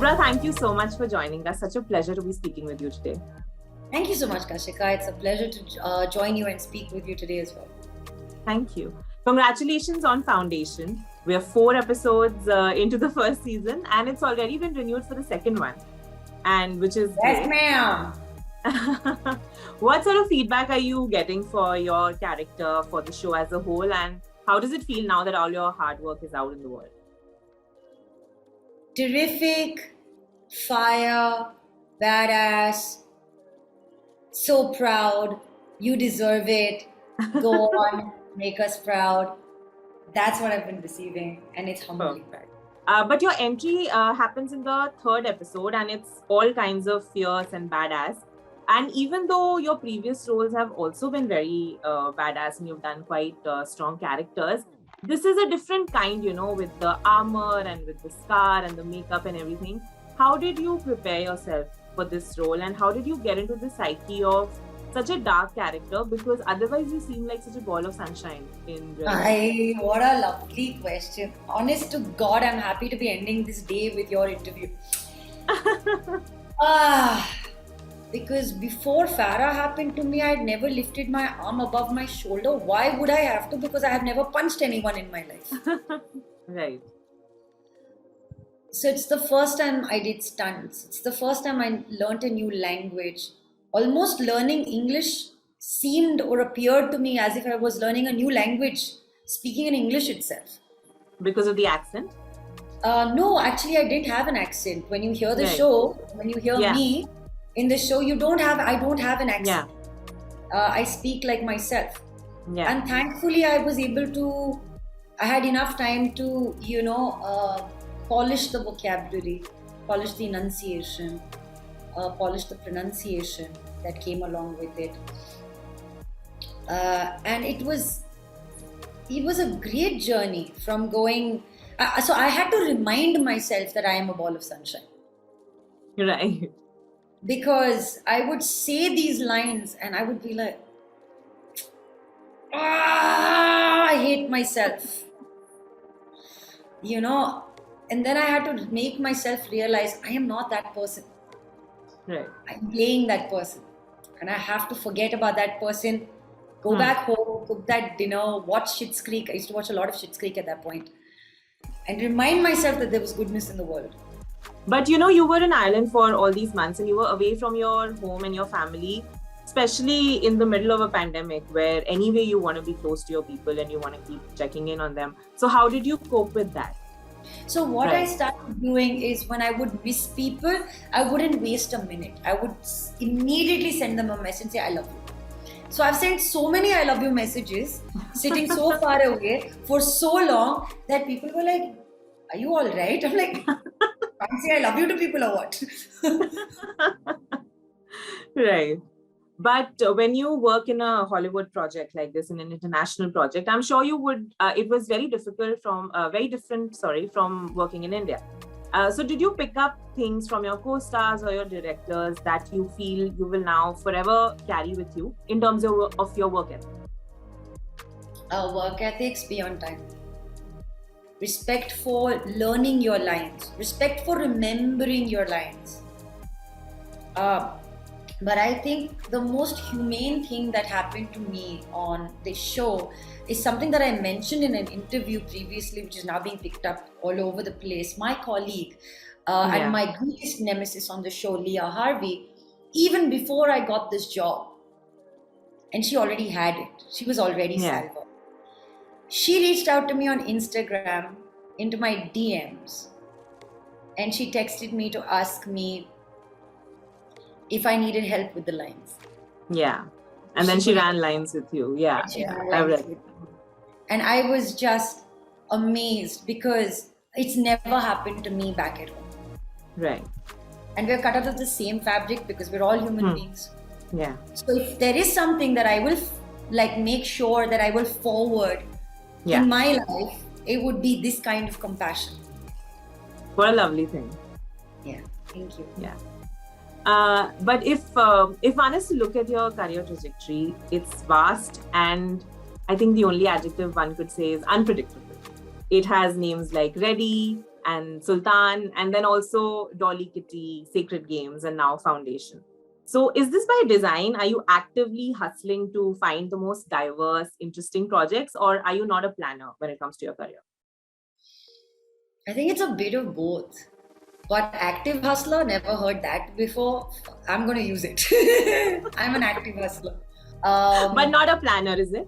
Kubbra, thank you so much for joining us. Such a pleasure to be speaking with you today. Thank you so much, Kashika. It's a pleasure to join you and speak with you today as well. Thank you. Congratulations on Foundation. We are 4 episodes into the first season and it's already been renewed for the second one. And which is yes, ma'am. What sort of feedback are you getting for your character, for the show as a whole, and how does it feel now that all your hard work is out in the world? Terrific, fire, badass, so proud, you deserve it, go on, make us proud. That's what I've been receiving and it's humbling. But your entry happens in the 3rd episode and it's all kinds of fierce and badass. And even though your previous roles have also been very badass and you've done quite strong characters, this is a different kind, with the armor and with the scar and the makeup and everything. How did you prepare yourself for this role and how did you get into the psyche of such a dark character? Because otherwise you seem like such a ball of sunshine in real life. What a lovely question. Honest to God, I'm happy to be ending this day with your interview. Because before Farah happened to me, I had never lifted my arm above my shoulder. Why would I have to? Because I have never punched anyone in my life. Right. So it's the first time I did stunts. It's the first time I learnt a new language. Almost learning English seemed or appeared to me as if I was learning a new language, speaking in English itself. Because of the accent? No, actually I didn't have an accent. When you hear the show, when you hear me in the show, I don't have an accent. I speak like myself. And thankfully I was able to, I had enough time to, polish the vocabulary, polish the enunciation, polish the pronunciation that came along with it. And it was a great journey from going, so I had to remind myself that I am a ball of sunshine. Right. Because I would say these lines and I would be like, I hate myself. And then I had to make myself realize I am not that person. Right. I'm playing that person. And I have to forget about that person, go back home, cook that dinner, watch Schitt's Creek. I used to watch a lot of Schitt's Creek at that point. And remind myself that there was goodness in the world. But you were in Ireland for all these months and you were away from your home and your family, especially in the middle of a pandemic where anyway you want to be close to your people and you want to keep checking in on them. So how did you cope with that? So what I started doing is when I would miss people, I wouldn't waste a minute. I would immediately send them a message and say, I love you. So I've sent so many I love you messages, sitting so far away for so long that people were like, are you all right? I'm like, can't say I love you to people or what? Right. But when you work in a Hollywood project like this, in an international project, I'm sure you would, it was very difficult very different from working in India. So did you pick up things from your co-stars or your directors that you feel you will now forever carry with you in terms of your work ethic? Work ethics, be on time. Respect for learning your lines. Respect for remembering your lines. But I think the most humane thing that happened to me on this show is something that I mentioned in an interview previously, which is now being picked up all over the place. My colleague and my greatest nemesis on the show, Leah Harvey, even before I got this job, and she already had it. She was already salva. She reached out to me on Instagram into my DMs and she texted me to ask me if I needed help with the lines. Yeah. And then she ran lines with you. Yeah. I read it. And I was just amazed because it's never happened to me back at home. Right. And we're cut out of the same fabric because we're all human beings. Yeah. So if there is something that I will make sure that I will forward in my life, it would be this kind of compassion. What a lovely thing. Yeah. Thank you. Yeah. But if one is to look at your career trajectory, it's vast and I think the only adjective one could say is unpredictable. It has names like Ready, and Sultan, and then also Dolly Kitty, Sacred Games, and now Foundation. So is this by design? Are you actively hustling to find the most diverse, interesting projects, or are you not a planner when it comes to your career? I think it's a bit of both. But active hustler, never heard that before. I'm going to use it. I'm an active hustler. But not a planner, is it?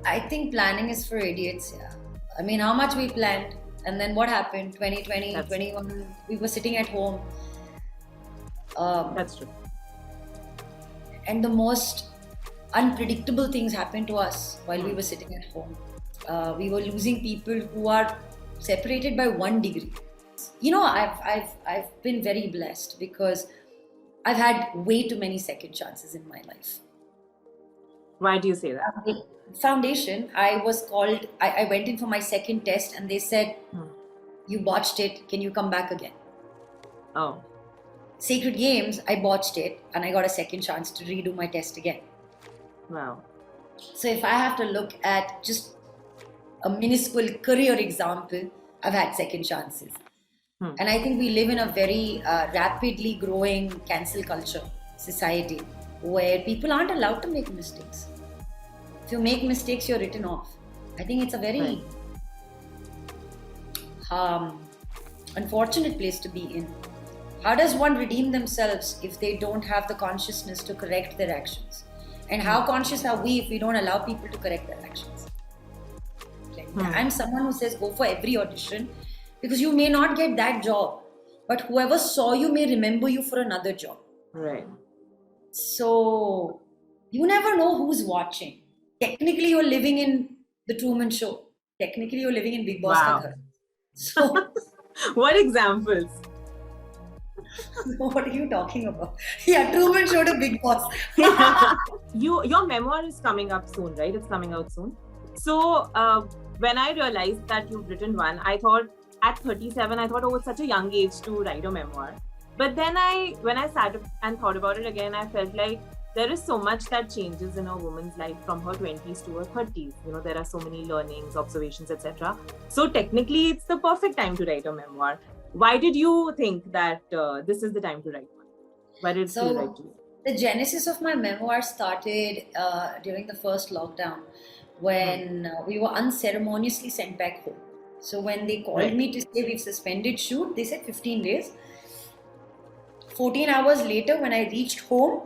I think planning is for idiots. Yeah. I mean, how much we planned, and then what happened? 2020, That's 21, we were sitting at home. That's true. And the most unpredictable things happened to us while we were sitting at home. We were losing people who are separated by 1 degree. You know, I've been very blessed because I've had way too many second chances in my life. Why do you say that? Foundation, I was called, I went in for my second test and they said, you botched it, can you come back again? Oh. Sacred Games, I botched it and I got a second chance to redo my test again. Wow. So if I have to look at just a minuscule career example, I've had second chances. And I think we live in a very rapidly growing cancel culture society where people aren't allowed to make mistakes. If you make mistakes, you're written off. I think it's a very unfortunate place to be in. How does one redeem themselves if they don't have the consciousness to correct their actions? And how conscious are we if we don't allow people to correct their actions? I'm someone who says go for every audition because you may not get that job, but whoever saw you may remember you for another job. Right. So you never know who's watching. Technically, you're living in the Truman Show. Technically, you're living in Big Boss. Wow. So, what examples? What are you talking about? Yeah, Truman Show to Big Boss. Your memoir is coming up soon, right? It's coming out soon. So when I realized that you've written one, I thought at 37, I thought, oh, it's such a young age to write a memoir. But then when I sat and thought about it again, I felt like there is so much that changes in a woman's life from her 20s to her 30s. You know, there are so many learnings, observations, etc. So technically, it's the perfect time to write a memoir. Why did you think that this is the time to write one? Why did it feel right to you? The genesis of my memoir started during the first lockdown when we were unceremoniously sent back home. So when they called me to say we've suspended shoot, they said 15 days. 14 hours later, when I reached home,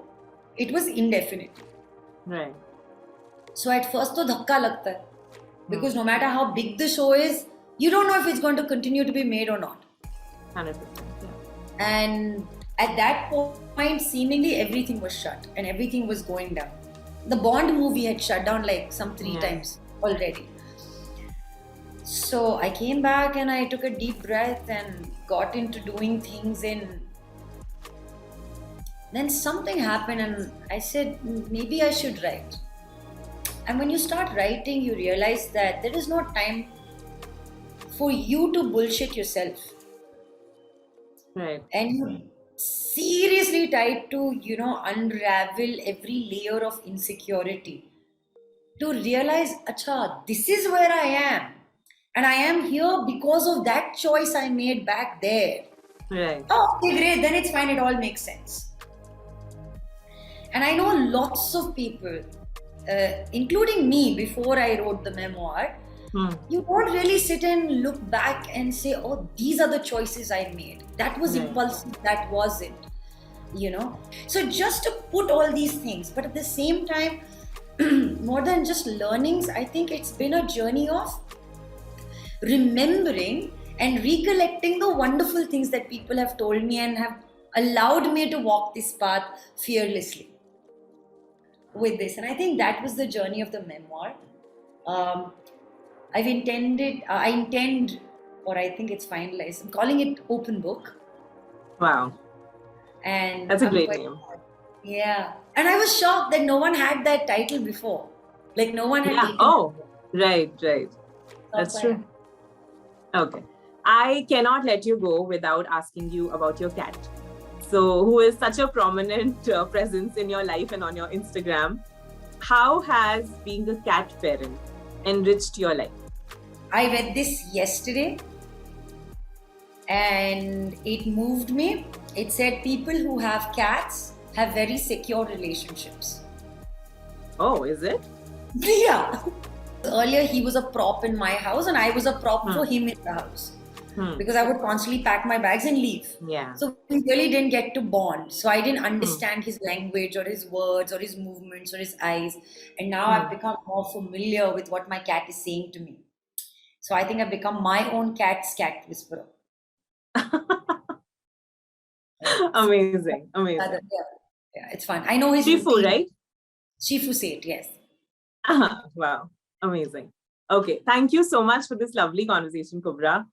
it was indefinite. Right. So at first, to dhakka lagta hai. Because no matter how big the show is, you don't know if it's going to continue to be made or not. 100%. Yeah. And at that point, seemingly everything was shut and everything was going down. The Bond movie had shut down like some 3 times already. So I came back and I took a deep breath and got into doing things Then something happened and I said, maybe I should write. And when you start writing, you realize that there is no time for you to bullshit yourself. Right. And you seriously try to, unravel every layer of insecurity to realize, acha, this is where I am. And I am here because of that choice I made back there. Right. Oh, okay, great. Then it's fine. It all makes sense. And I know lots of people, including me before I wrote the memoir, you don't really sit and look back and say, oh, these are the choices I made. That was impulsive, that wasn't, So just to put all these things, but at the same time, more than just learnings, I think it's been a journey of remembering and recollecting the wonderful things that people have told me and have allowed me to walk this path fearlessly with this. And I think that was the journey of the memoir. I intend, or I think it's finalized, I'm calling it Open Book. Wow. And that's a great name. Yeah. And I was shocked that no one had that title before. Like no one had taken Right. That's true. Okay. I cannot let you go without asking you about your cat. So, who is such a prominent presence in your life and on your Instagram. How has being a cat parent enriched your life? I read this yesterday and it moved me. It said people who have cats have very secure relationships. Oh, is it? Yeah. Earlier, he was a prop in my house, and I was a prop for him in the house. Because I would constantly pack my bags and leave. Yeah. So we really didn't get to bond. So I didn't understand his language or his words or his movements or his eyes. And now I've become more familiar with what my cat is saying to me. So I think I've become my own cat's cat whisperer. Amazing. Yeah, it's fun. I know his Shifu, routine. right? Shifu Sait, yes. Wow. Amazing. Okay. Thank you so much for this lovely conversation, Kubbra.